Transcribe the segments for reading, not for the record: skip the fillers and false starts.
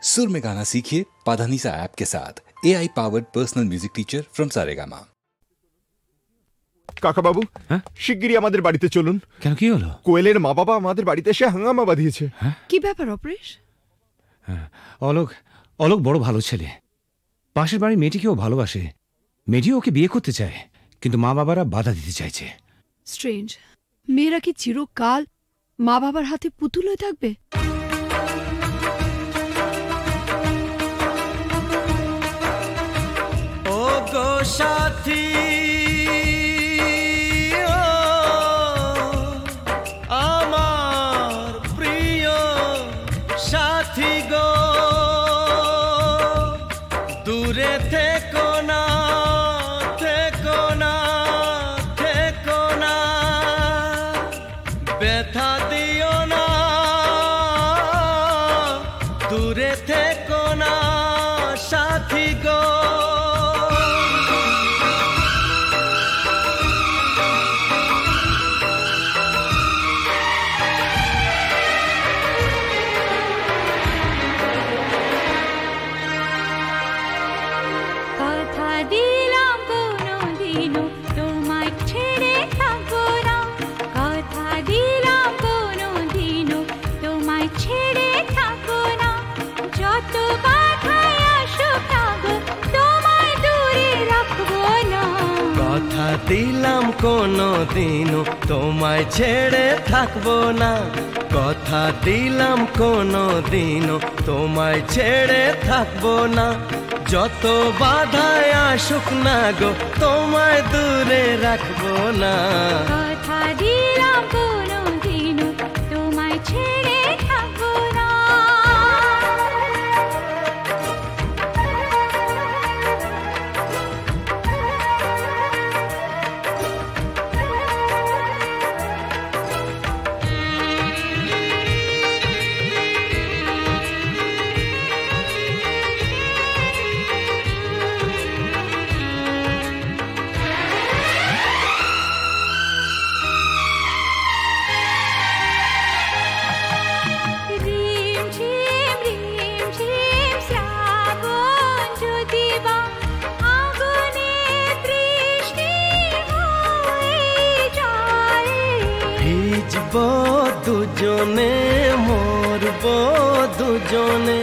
सुर में गाना सीखिए पाधानीसा ऐप के साथ। AI powered personal music teacher from Saregama. কাকা বাবু, হ্যাঁ, শিগগিরই আমাদের বাড়িতে চলুন। কেন, কি হলো? কোয়েলের মা বাবা আমাদের বাড়িতে এসে হাঙ্গামা বাঁধিয়েছে। কি ব্যাপার অপরেশ? অলোক বড় ভালো ছেলে, পাশের বাড়ির মেয়েটিকেও ভালোবাসে, মেয়েটিও ওকে বিয়ে করতে চায়, কিন্তু মা বাবারা বাধা দিতে চাইছে। স্ট্রেঞ্জ, মেয়েরা কি চিরকাল মা বাবার হাতে পুতুল হয়ে থাকবে? ও গো সাথী, আমার প্রিয় সাথী গো, দূরে থেকো না, থেকো না, থেকো না, ব্যথা দিও না, দূরে থেকো না সাথী গো। দিলাম কোনো দিনও তোমায় ছেড়ে থাকবো না, কথা দিলাম কোনো দিনও তোমায় ছেড়ে থাকবো না, যত বাধায় আসুক না গো তোমায় দূরে রাখবো না। কথা দিলাম কোনো দিনও তোমায় ছেড়ে থাকবো না। দুজনে মরবো দুজনে,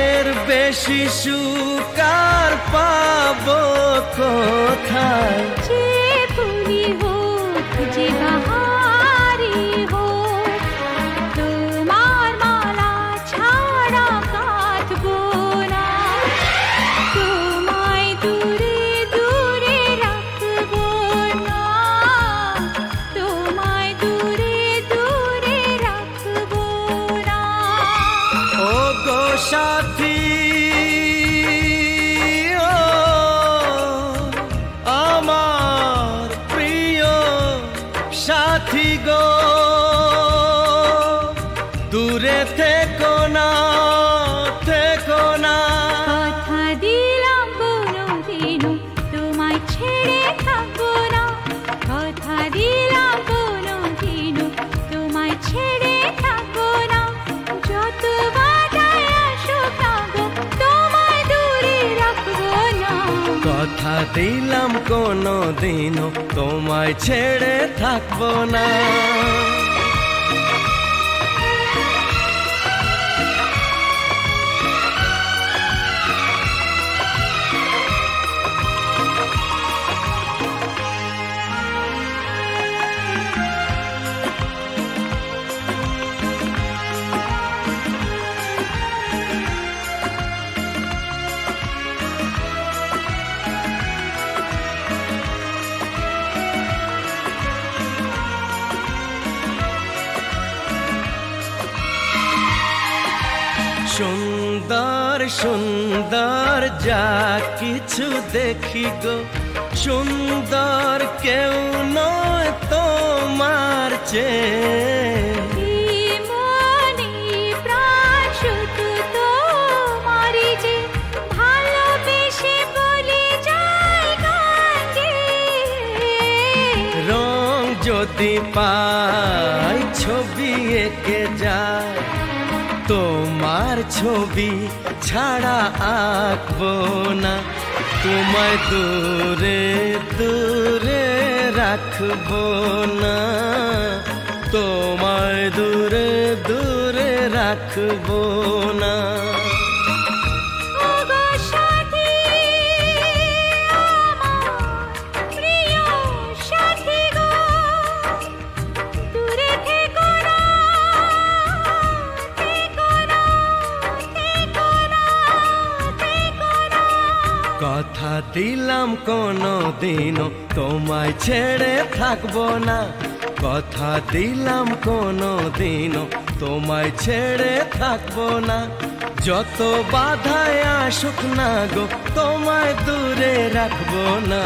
এর বেশি সুখ আর পাবো কোথায়? যে ফুলি হোক যে বাহারি হোক, তোমার মালা ছাড়া কাটবো না, তোমায় দূরে দূরে রাখবো না, তোমায় দূরে দূরে রাখবো না। ও গো সাথী, আমার প্রিয় সাথী গো, দূরে থেকো না, থেকো না। কথা দিলাম কোনো দিনও তোমায় ছেড়ে থাকবো না, কথা দিলাম কোনো দিনও তোমায় ছেড়ে থাকবো না, যত বাধায় আসুক না গো তোমায় দূরে রাখবো না। কথা দিলাম কোনো দিনও তোমায় ছেড়ে থাকবো না। সুন্দর সুন্দর যা কিছু দেখি গো, সুন্দর কেউ নয় তোমার চেয়ে। মনে প্রাণ শুধু তোমারই যে, ভালোবেসে বলে যায় গান গেয়ে। রং যদি পাই ছবি এঁকে যায় তোমার ছবি ছাড়া আঁকবো না, তোমায় দূরে দূরে রাখবো না, তোমায় দূরে দূরে রাখবো না। ওগো সাথী, আমার প্রিয় সাথী গো, দূরে থেকো না, থেকো না, থেকো না, থেকো না। কথা দিলাম কোনো দিনও তোমায় ছেড়ে থাকবো না, কথা দিলাম কোনো দিনও তোমায় ছেড়ে থাকবো না। যত বাধায় আসুক না গো তোমায় দূরে রাখবো না।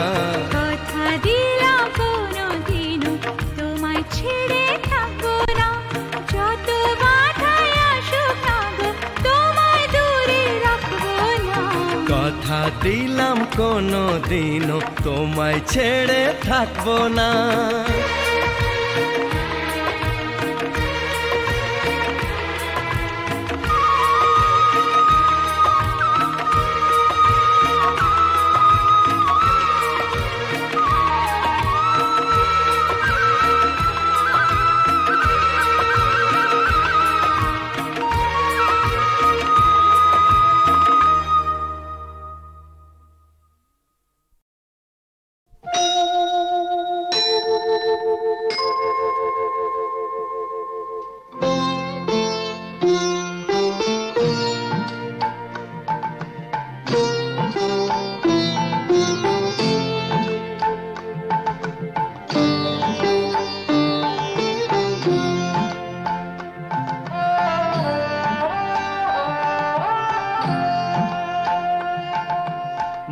কথা দিলাম কোনোদিনও তোমায় ছেড়ে থাকবো না, যত বাধায় আসুক না গো তোমায় দূরে রাখবো না। কথা দিলাম কোনো দিনও তোমায় ছেড়ে থাকবো না।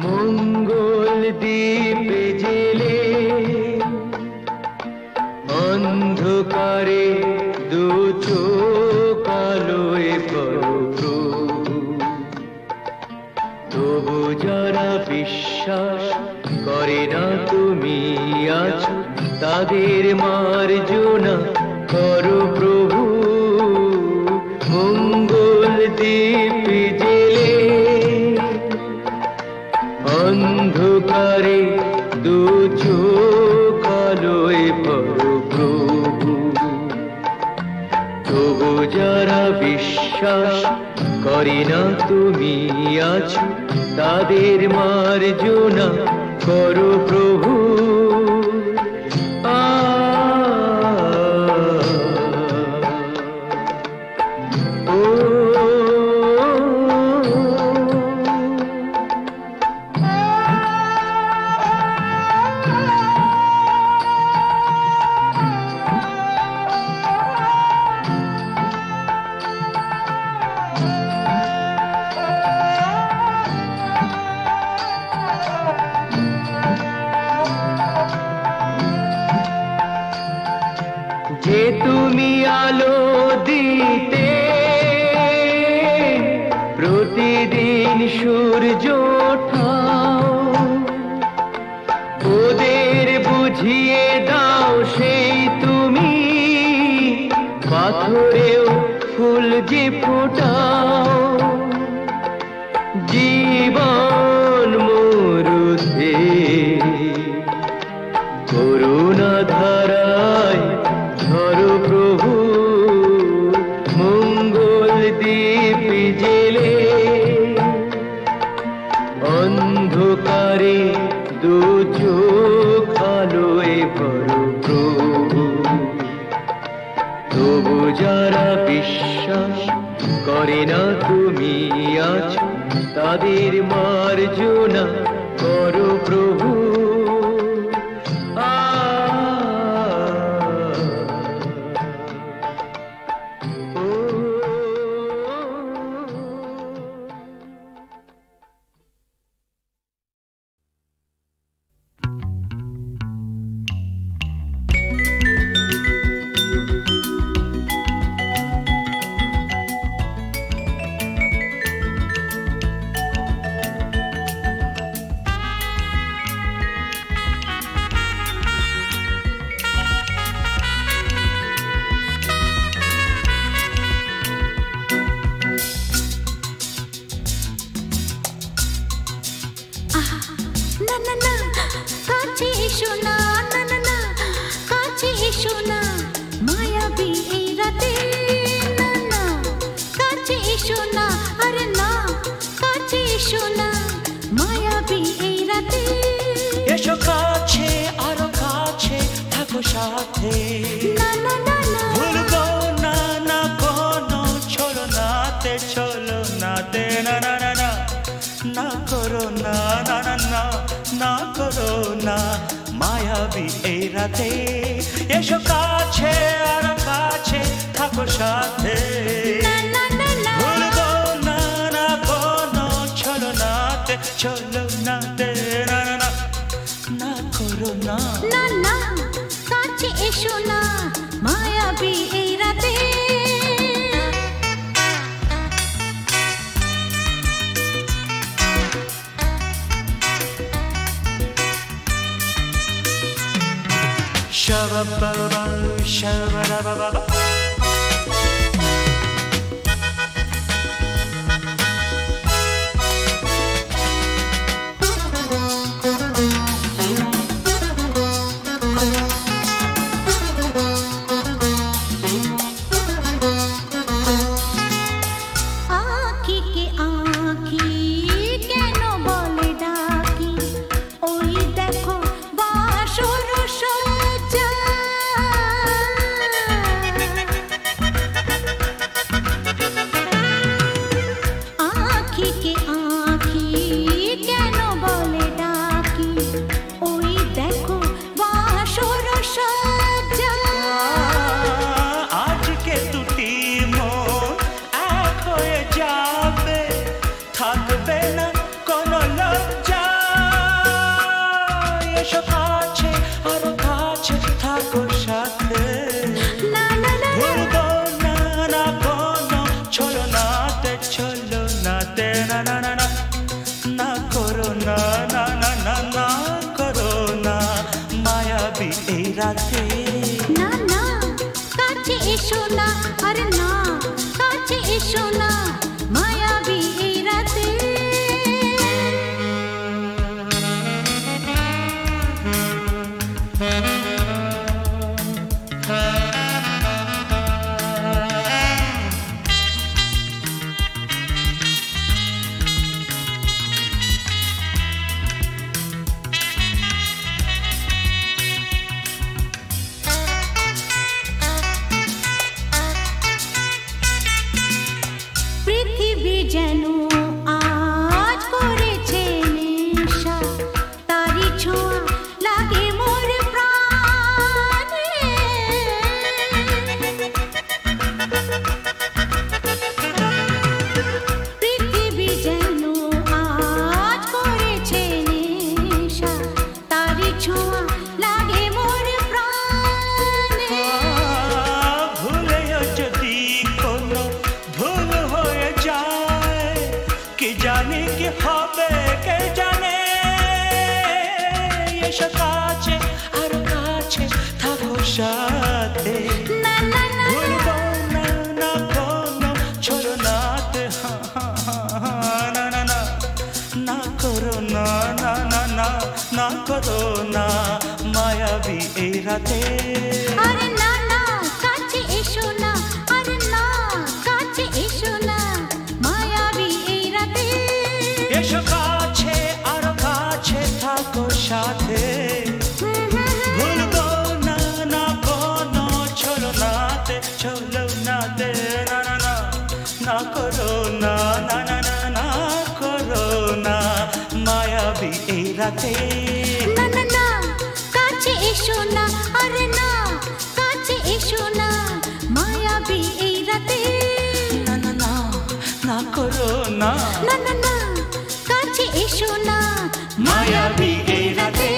মঙ্গল দ্বীপে জেলে অন্ধকারে দু চোখ আলোয় পড়ো, তবু যারা বিশ্বাস করে না তুমি আছো তাদের মার্জনা করো প্রভু। মঙ্গল দ্বীপে জেলে অন্ধকারে দু চোখ আলোয় পড়ো প্রভু, তবু যারা বিশ্বাস করে না তুমি আছো তাদের মার্জনা করো প্রভু। যে তুমি আলো দিতে প্রতিদিন সূর্য ওঠাও, ওদের বুঝিয়ে দাও সেই তুমি পাথরেও ফুল যে ফোটাও। জীবন মরুতে করুণা ধারায় ধরো প্রভু। মঙ্গল দ্বীপ জেলে অন্ধকারে দু চোখ আলোয় পড়ো প্রভু, তবু যারা বিশ্বাস করে না তুমি আছো তাদের মার্জনা করো প্রভু। সাথে না না না না ভুলবো না না কোনো ছলো নাতে না না না না না করো না না না না না করো না মায়াবী এই রাতে এসো কাছে আর কাছে থাকো সাথে না না না না ভুলবো না না কোনো ছলো নাতে না না না না করো না না না কাছে এসো না মায়াবী এই রাতে Shabba-ba-ba, shabba-da-ba-ba-ba. आँखी के आँखी केनो बोले डाकी ओई देखो बासुर सज्जा आँखी के आँखी केनो बोले डाकी ओई देखो बासुर सज्जा आज के দুটি মন এক হয়ে যাবে থাকবে না কোনো লজ্জা এসো কাছে আরো কাছে থাকো সাথে না না না ভুলবো না না কোনো ছলো নাতে না না না না না করো না না না না না করো না মায়াবী এই রাতে না না কাছে এসো না আরে না কাছে এসো না মায়াবী এই রাতে পৃথিবী যেন আজ করেছে নেশা তারি ছোঁয়া লাগে মোর প্রাণে পৃথিবী যেন আজ করেছে নেশা তারি ছোঁয়া লাগে মোর প্রাণে ভুলেও যদি কোনো ভুল হয়ে যায় কি জানি কি হবে কে জানে এসো কাছে আর কাছে থাকো সাথে না না না ভুলবো না না কোনো ছলো নাতে না না না না করো না না না না না করো না মায়াবী এই রাতে আরে না না কাছে এসো না আরে না কাছে এসো না মায়াবী এই রাতে এসো কাছে আরো কাছে থাকো সাথে ভুলবো না না কোনো ছলো নাতে না না না না করো না না না না না করো না মায়াবী এই রাতে না না না কাছে এসো না আরে না কাছে এসো না মায়াবী এই রাতে না না না না করো না না না না কাছে এসো না মায়াবী এই রাতে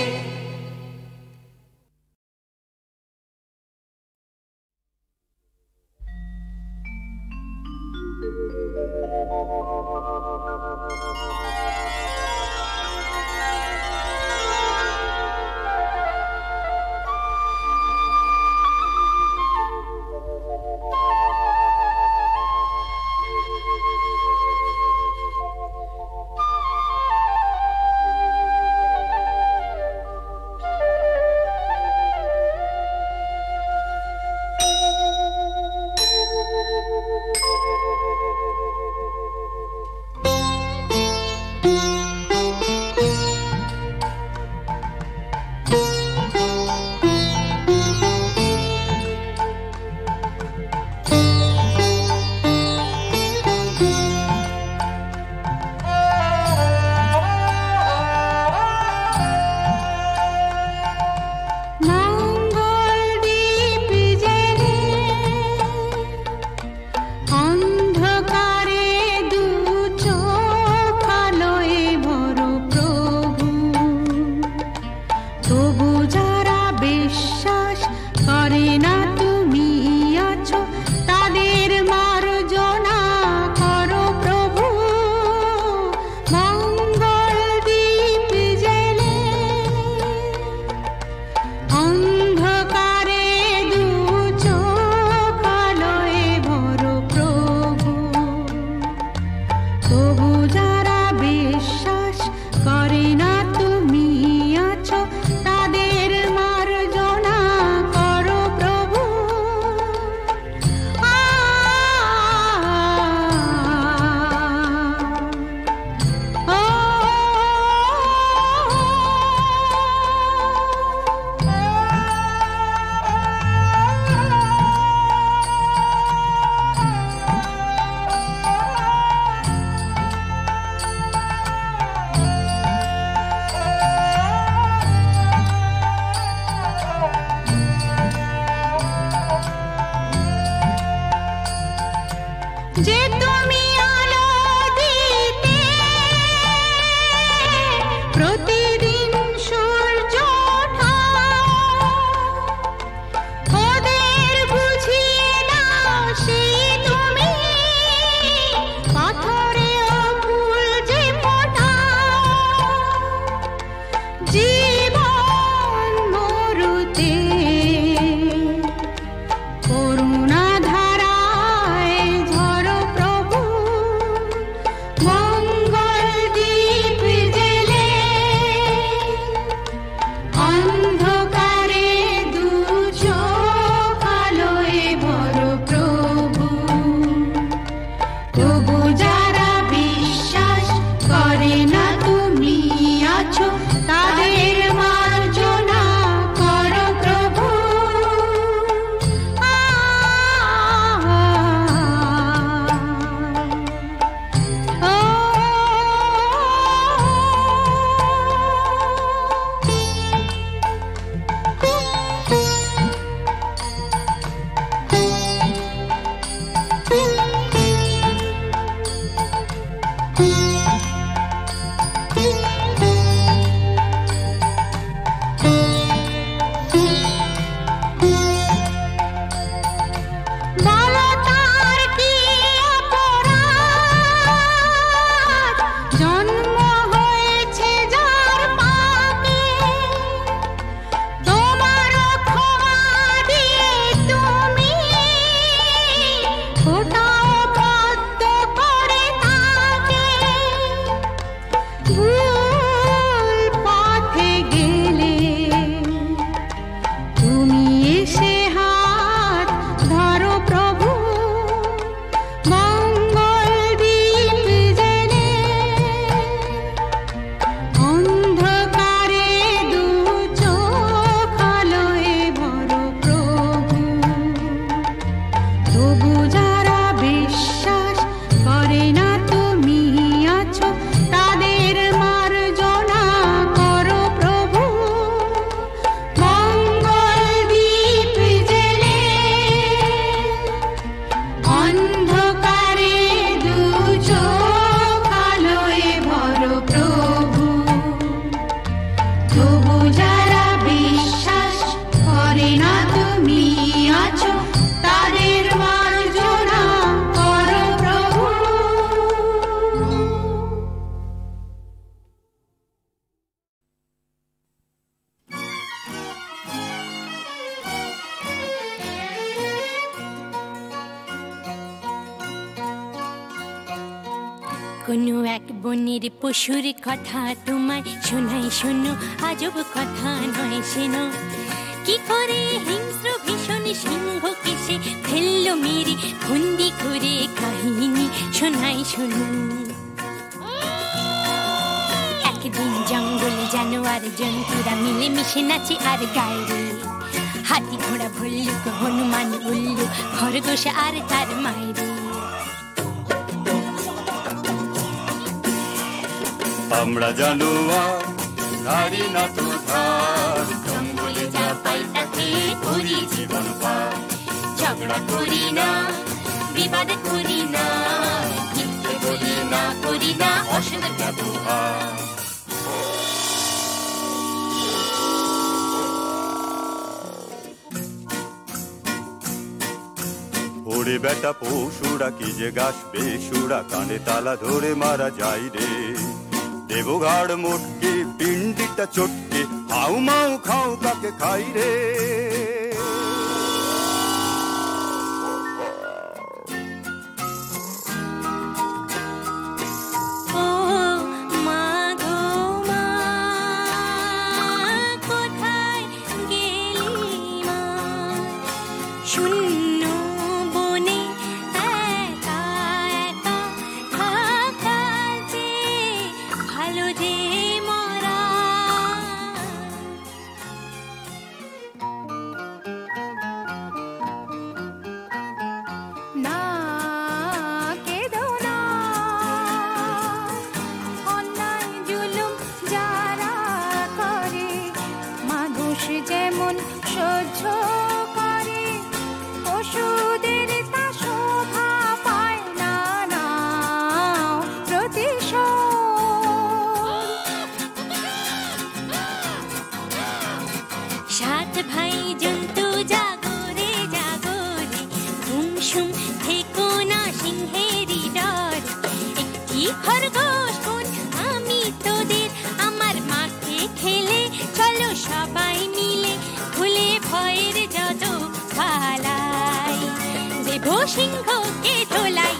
এক বনের পশুর কথা তোমায় শোনাই শোনো, আজব কথা নয় শোনো। কি করে হিংস্র ভীষণ সিংহকে সে ফেললো মেরে বন্দি করে, কাহিনী শোনাই শোনো। একদিন জঙ্গলে জানোয়ার জন্তুরা মিলে মিশে নাচে আর গায়ে, হাতি ঘোড়া ভল্লুক হনুমান উল্লু খরগোশ আর তার মায়ের। আমরা জানোয়ার নারী না তো ধার, জঙ্গলে যা পাই তাতে করি জীবন পার। ঝগড়া করি না, বিবাদ করি না, মিথ্যে বলি না, করি না অসৎ ব্যবহার। ওরে বেটা পশুরা কি যে গাছ বেসুরা, কানে তালা ধরে মারা যায় রে। দেবঘাড় মোটকে পিন্ডিটা চটকে, হাউ মাউ খাও তাকে খাই রে। যেমন সহ্য করে পশুদের তা শোভা পায় না, না প্রতিশোধ। সাত ভাই জন্তু জাগরে জাগরে, ঘুমসুম থেকো না সিংহেরই ডর। একটি খরগোশ বোন আমি তোদের, আমার মাকে খেলে চলো সবাই মিলে, ভুলে ভয়ের যত পালাই, দেব সিংহকে দোলাই।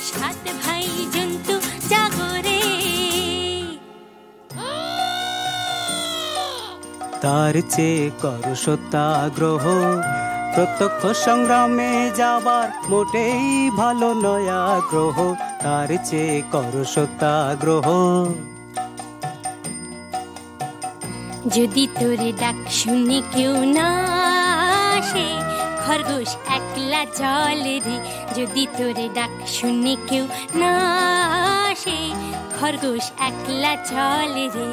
সাত ভাই জন্তু জাগরে। তার চেয়ে কর সত্যাগ্রহ, প্রত্যক্ষ সংগ্রামে যাবার মোটেই ভালো নয় আগ্রহ। তার চেয়ে কর সত্যাগ্রহ। যদি তোরে ডাক শুনে কেউ না আসে, খরগোশ একলা চলে রে। যদি তোরে ডাক শুনে কেউ না আসে, খরগোশ একলা চলে রে।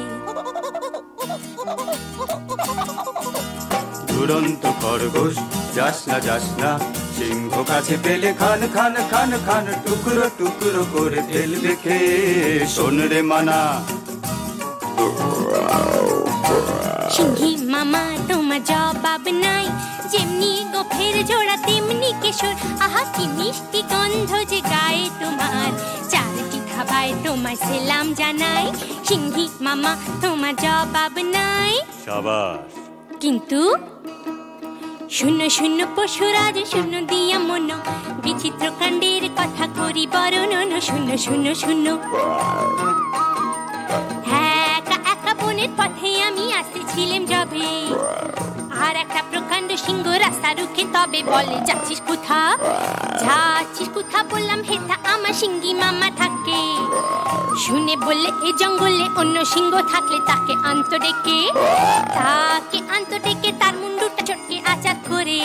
দুরন্ত খরগোশ যাস না, সিংহ কাছে পেলে খান খান খান খান, টুকরো টুকরো করে ফেলবে খেয়ে। শোন রে মানা, সিংহী মামা তোমার জবাব নাই, যেমনি গোফের জোড়া তেমনি কেশর। আহা কি মিষ্টি গন্ধ যে গায়ে তোমার, চারটি খাবায় তোমার সেলাম জানাই। সিংহী মামা তোমার জবাব নাই। সাবাস। কিন্তু শূন্য শূন্য পশুরাজ শূন্য দিয়া মন, বিচিত্র কাণ্ডের কথা করি বর্ণন। শূন্য শূন্য শূন্য। একা একা বনের পথে আমি আসতেছিলাম যবে, আর একটা প্রকাণ্ড সিংহ রাস্তা রুখে তবে বলে, যাচ্ছিস কোথা? যাচ্ছিস কোথা বললাম, হেথা আমার সিংহী মামা থাকে। শুনে বললে এ জঙ্গলে অন্য সিংহ থাকলে তাকে আন্ত ডেকে, তার মুন্ডুটা চটকে আচার করে।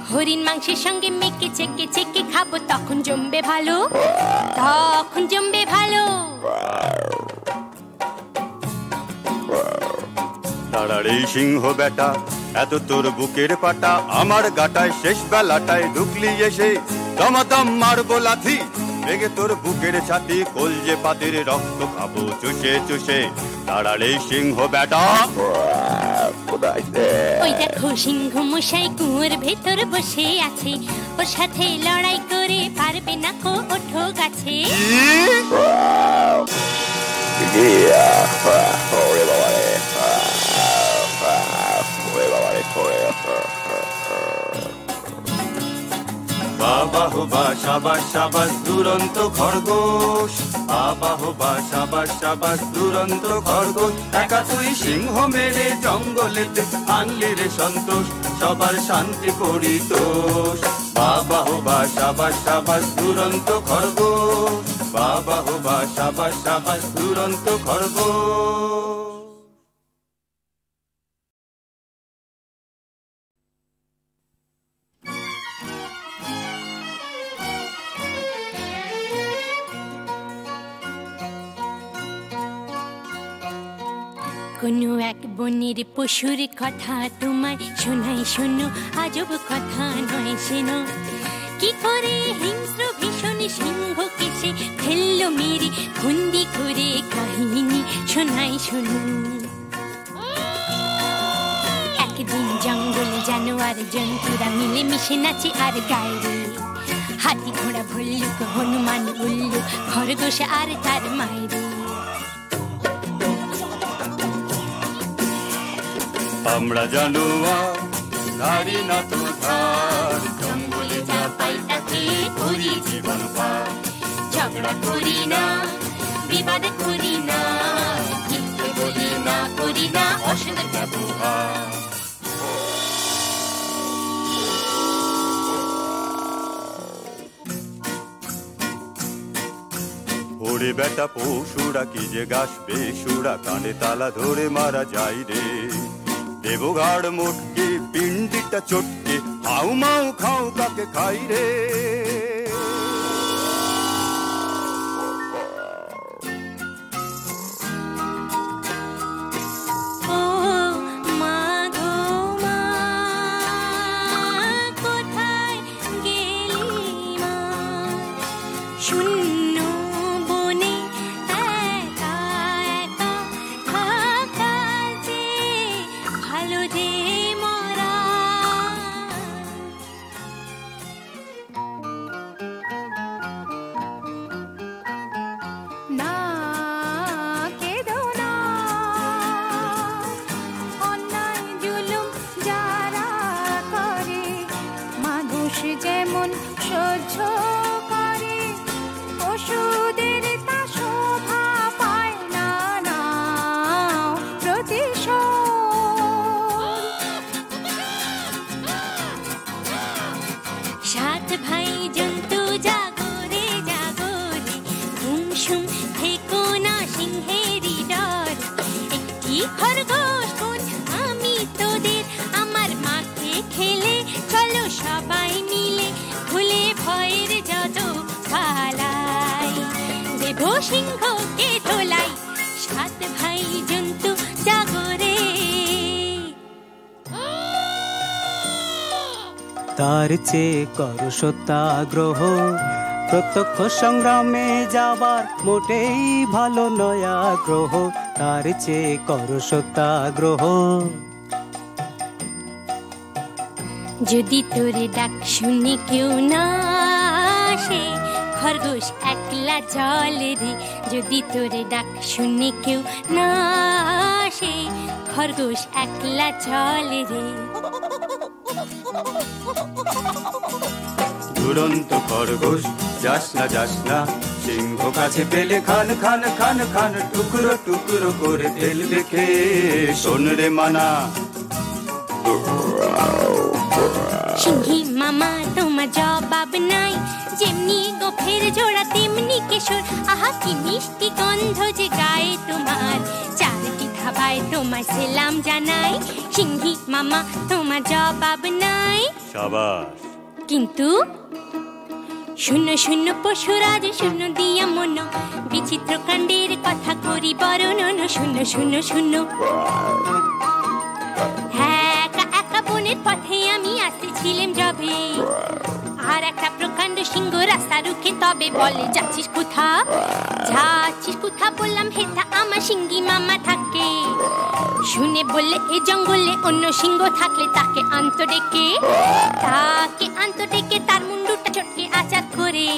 হরিণ মাংসের সঙ্গে মেখে চেকে চেকে খাবো, তখন জমবে ভালো, তখন জমবে ভালো। তারার সিংহ বেটা, এত তোর বুকের পাটা, আমার গাটায় শেষ বেলাটায় ঢুকলি এসে। দমাদম মারবো লাথি, ভেঙে তোর বুকের ছাতি, কলজে পাতির রক্ত খাবো চুষে চুষে। তারার সিংহ বেটা। ওই দেখো সিংহ মশাই কুয়োর ভেতর বসে আছে, ওর সাথে লড়াই করে পারবে না কো, ওঠো গাছে। বাবা হো বা সাবাস সাবাস দুরন্ত খরগোশ, বাবা হো বা সাবাস সাবাস দুরন্ত খরগোশ একা তুই সিংহ মেরে জঙ্গলেতে আনলি রে সন্তোষ সবার শান্তি পরিতোষ বাবা হো বা সাবাস সাবাস দুরন্ত খরগোশ বাবা হো বা সাবাস সাবাস দুরন্ত খরগোশ। কোনো এক বনের পশুর কথা তোমায় শোনাই শোনো আজব কথা নয় শোনো কি করে হিংস্র ভীষণ সিংহকে সে ফেললো মেরে বন্দি করে কাহিনী শোনাই শোনো একদিন জঙ্গলে জানোয়ার জন্তুরা মিলে মিশে নাচে আর গায়ে হাতি ঘোড়া ভল্লুক হনুমান উল্লুক খরগোশ আর তার মায়েরে আমরা জানোয়ার নারী না তো ধার জঙ্গলে যা পাই তাতে করি জীবন পার ঝগড়া করি না বিবাদ করি না মিথ্যে বলি না করি না অসৎ ব্যবহার ওরে বেটা পশুরা কি যে গাছ বেসুরা কানে তালা ধরে মারা যায় রে দেবগাড় মোটকে পিন্ডিটা চটকে হাউ মাউ খাও কাকে খাই রে যেমন সহ্য করে পশুদের তা শোভা পায় না না সাত ভাই জন্তু জাগরে জাগরে ঘুমসুম থেকো না সিংহেরই ডর একটি খরগোশ কোন আমি তোদের আমার মাকে খেলে চলো সবাই মিলে ভুলে ভয়ের যত পালাই দেব সিংহকে তোলাই সাত ভাই জন্তু জাগরে তার চেয়ে করো সত্যাগ্রহ প্রত্যক্ষ সংগ্রামে যাবার মোটেই ভালো নয় আগ্রহ তার চেয়ে করো সত্যাগ্রহ যদি তোরে ডাক শুনে কেউ না আসে খরগোশ একলা জলে রে যদি তোরে ডাক শুনে কেউ না আসে খরগোশ একলা জলে রে দুরন্ত খরগোশ যাস না সিংহ কাছে পেলে খান খান খান খান টুকরো টুকরো করে ফেলবে খেয়ে শোন রে মানা সিংহী মামা তোমার জবাব নাই যেমনি গোফের জোড়া তেমনি কেশর আহা কি মিষ্টি গন্ধ যে গায়ে তোমার চারটি ধাবায় তোমার সেলাম জানাই সিংহী মামা তোমার জবাব নাই সাবাস কিন্তু শূন্য শূন্য পশুরাজ শূন্য দিয়া মন বিচিত্র কাণ্ডের কথা করি বর্ণন শূন্য শূন্য শূন্য একা বনের পথে আমি আসতেছিলাম যবে আর একটা প্রকাণ্ড সিংহ রাস্তা রুখে তবে বলে যাচ্ছিস কোথা বললাম হেথা আমার সিংহী মামা থাকে শুনে বললে এই জঙ্গলে অন্য সিংহ থাকলে তাকে আন্ত ডেকে তার মুন্ডুটা চটকে আচার করে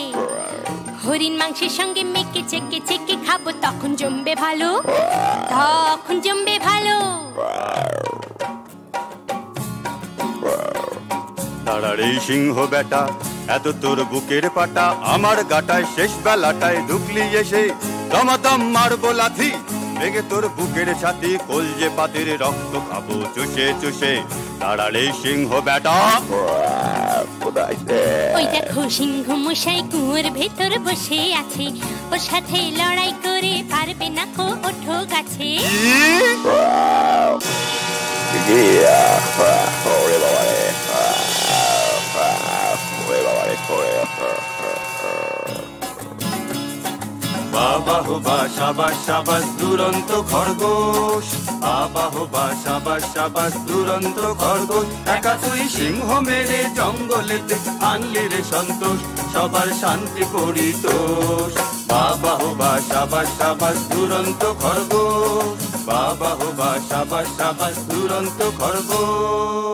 হরিণ মাংসের সঙ্গে মেখে চেকে খাবো তখন জমবে ভালো তারার এই সিংহ বেটা এত তোর বুকের পাটা আমার গাটায়, শেষ বেলাটায় ঢুকলি এসে দমাদম মারবো লাথি, ভেঙে তোর বুকের ছাতি, কলজে পাতির রক্ত খাবো চুষে চুষে, দাঁড়ালে সিংহ বেটা। ওই দেখো সিংহ মশাই কুয়োর ভেতর বসে আছে, ওর সাথে লড়াই করে পারবে না কো, ওঠো গাছে। বাবা হো বা শাবাশ শাবাশ দুরন্ত খরগোশ, বাবা হো বা শাবাশ শাবাশ দুরন্ত খরগোশ, একা তুই সিংহ মেরে জঙ্গলেতে আনলি রে সন্তোষ, সবার শান্তি পরিতোষ। বাবা হো বা শাবাশ শাবাশ দুরন্ত খরগোশ, বাবা হো বা শাবাশ শাবাশ দুরন্ত খরগোশ।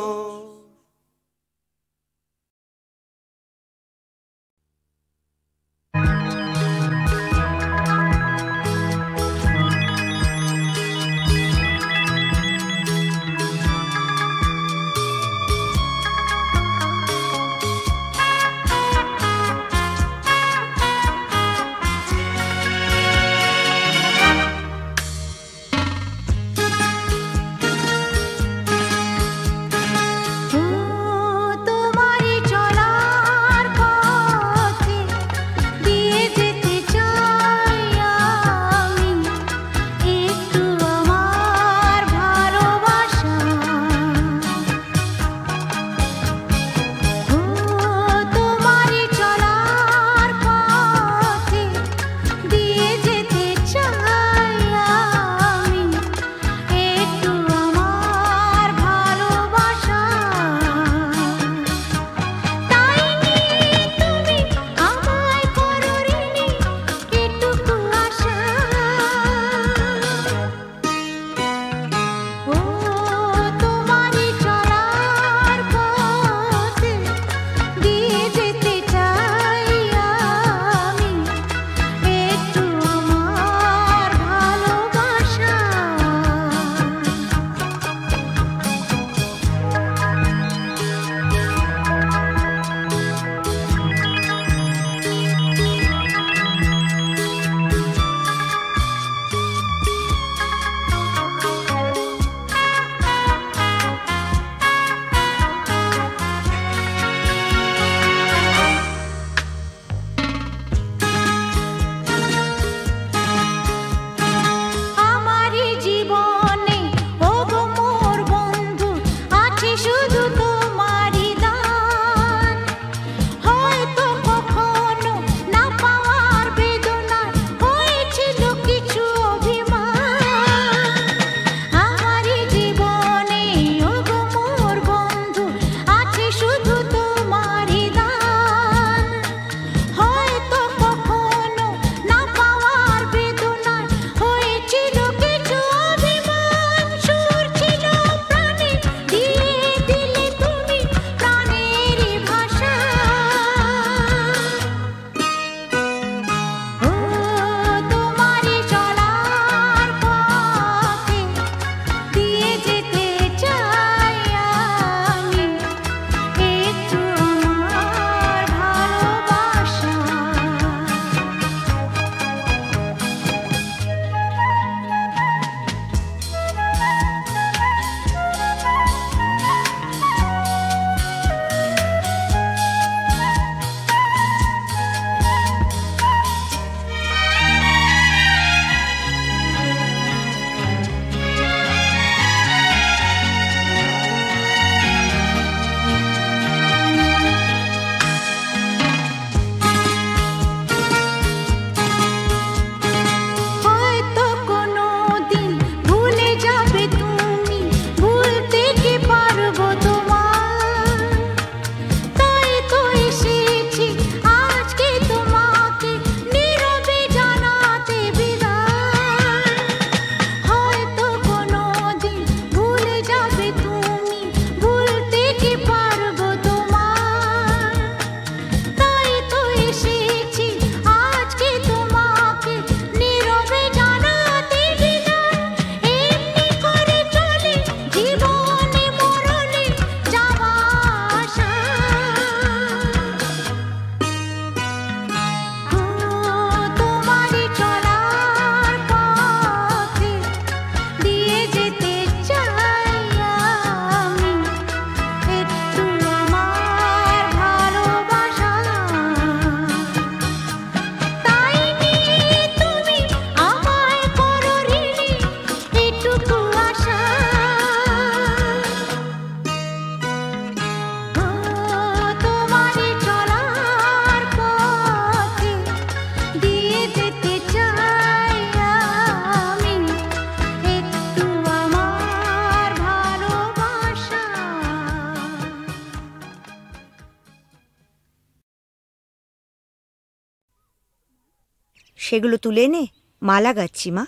সেগুলো তুলে এনে মালা গাচ্ছি মা।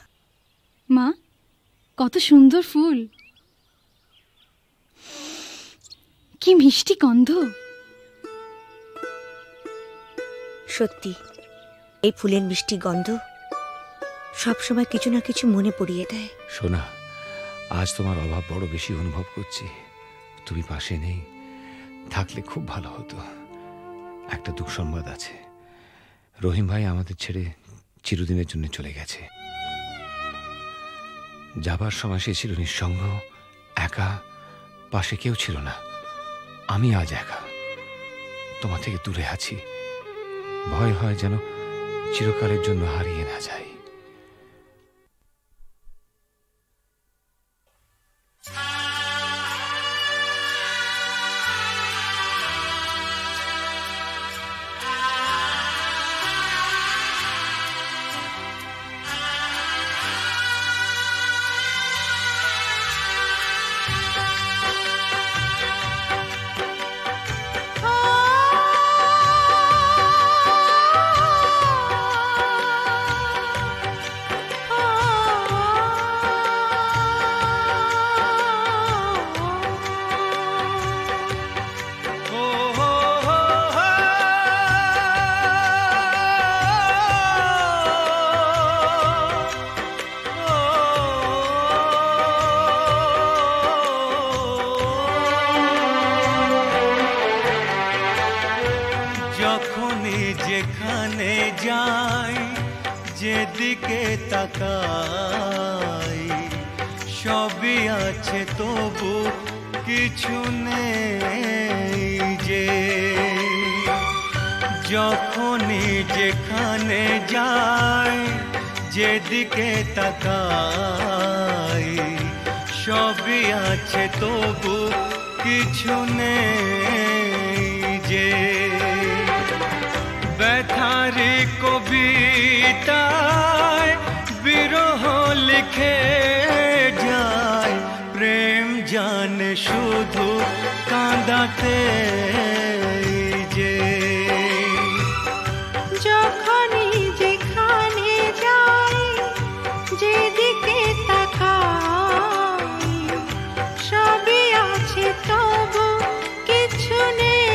মা, কত সুন্দর ফুল, কি মিষ্টি গন্ধ। সত্যি এই ফুলের মিষ্টি গন্ধ সবসময় কিছু না কিছু মনে পড়িয়ে দেয়। সোনা, আজ তোমার অভাব বড় বেশি অনুভব করছি। তুমি পাশে নেই, থাকলে খুব ভালো হতো। একটা দুঃসংবাদ আছে, রহিম ভাই আমাদের ছেড়ে চিরদিনের জন্য চলে গেছে। যাবার সময় সে ছিল নিঃসঙ্গ, একা, পাশে কেউ ছিল না। আমি আজ একা, তোমার থেকে দূরে আছি। ভয় হয় যেন চিরকালের জন্য হারিয়ে না যাই। যেদিকে তাকাই সবই আছে, তবু কিছু নেই যে। যখনই যেখানে যাই, যেদিকে তাকাই সবই আছে, তবু কিছু নেই যে। ব্যথারি কবিতায় বিরহ লিখে যায়, প্রেম জানে শুধু কাঁদাতে যে। যখনই যেখানে যাই, যেদিকে তাকাই সবই আছে, তবু কিছু নেই।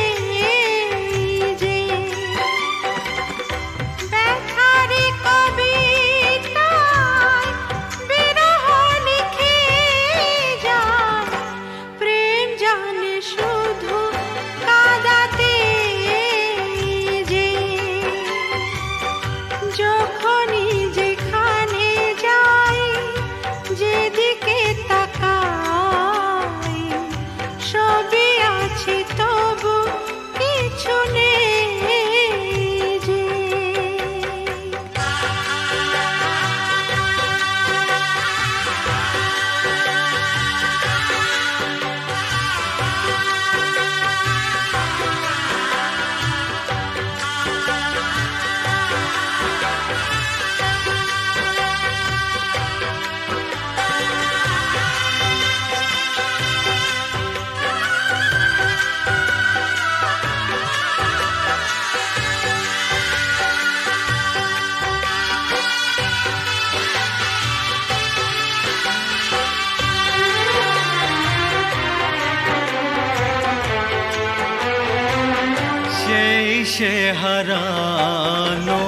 সে হারানো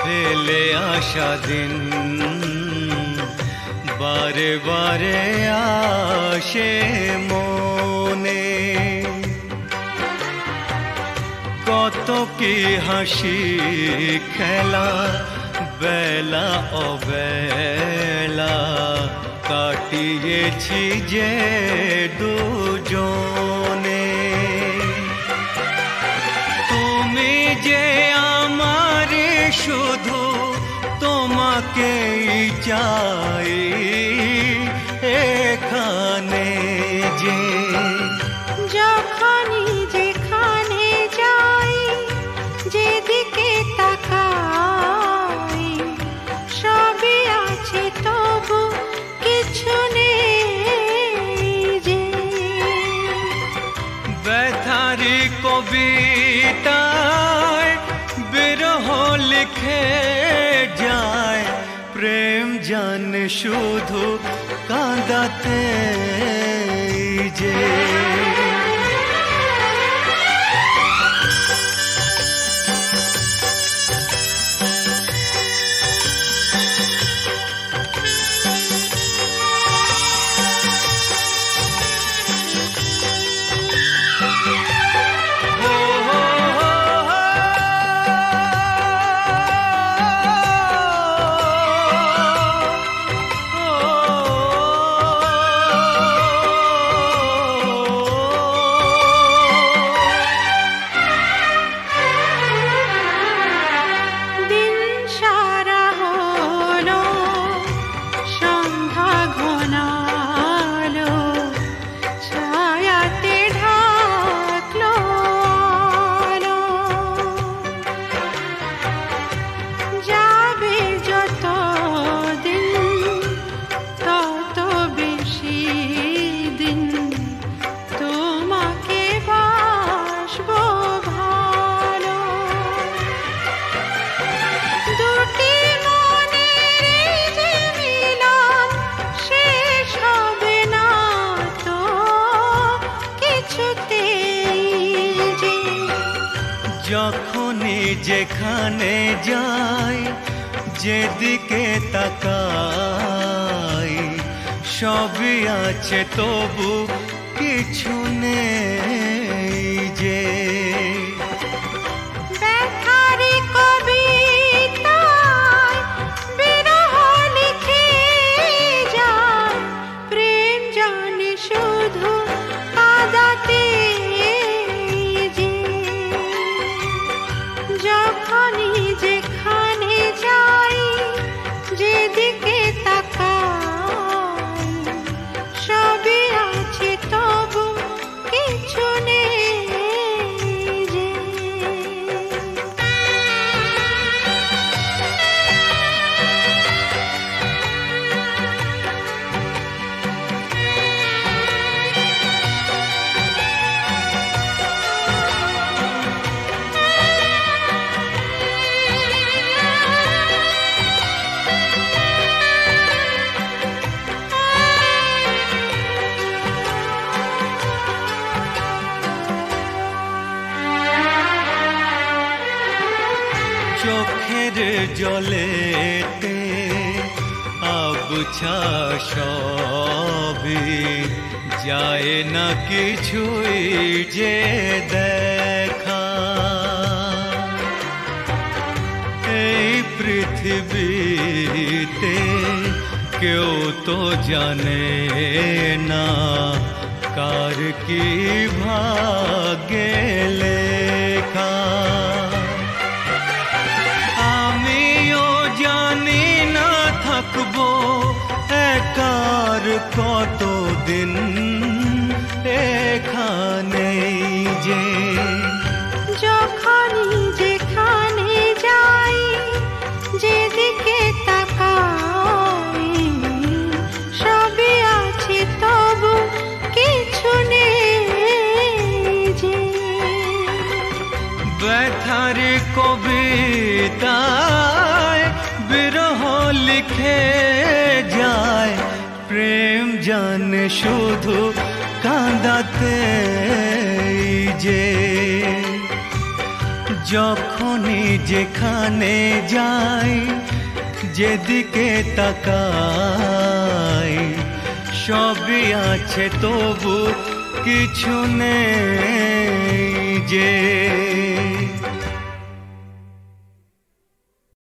ফেলে আসা দিন বারে বারে আসে মনে। কত কি হাসি খেলা বেলা অবেলা কাটিয়েছি যে দুজনে। তুমি যে আমার শুধু তোমাকেই চাই এখানে যে। যখনই যেখানে যাই, যেদিকে তাকাই সবই আছে, তবু কিছু নেই যে। ব্যথারি কবিতায় বিরহ লিখে জানে শুধু কাঁদাতে যে যখনই যেখানে যাই যেদিকে তাকাই সবই আছে তবু কিছু নেই যে ব্যথারি কবিতায় বিরহ লিখে যায় প্রেম জানে শুধু কাঁদাতে যে যখনই যেখানে যাই যেদিকে তাকাই সবই আছে তবু কিছু নেই যে চোখের জলেতে আবছা সবই যায় না কিছুই যে দেখা এই পৃথিবীতে কেউ তো জানে না কার কি ভাগ্যে লেখা আমিও জানি না থাকবো একার কতদিন এখানে যে যখনই যেখানে যাই যেদিকে তাকাই সবই আছে তবু কিছু নেই যে ব্যথার কবিতায় বিরহ লিখে যায় প্রেম জানে শুধু কাঁদাতে যে যখনই যেখানে যাই যেদিকে তাকাই সবই আছে তবু কিছু নেই যে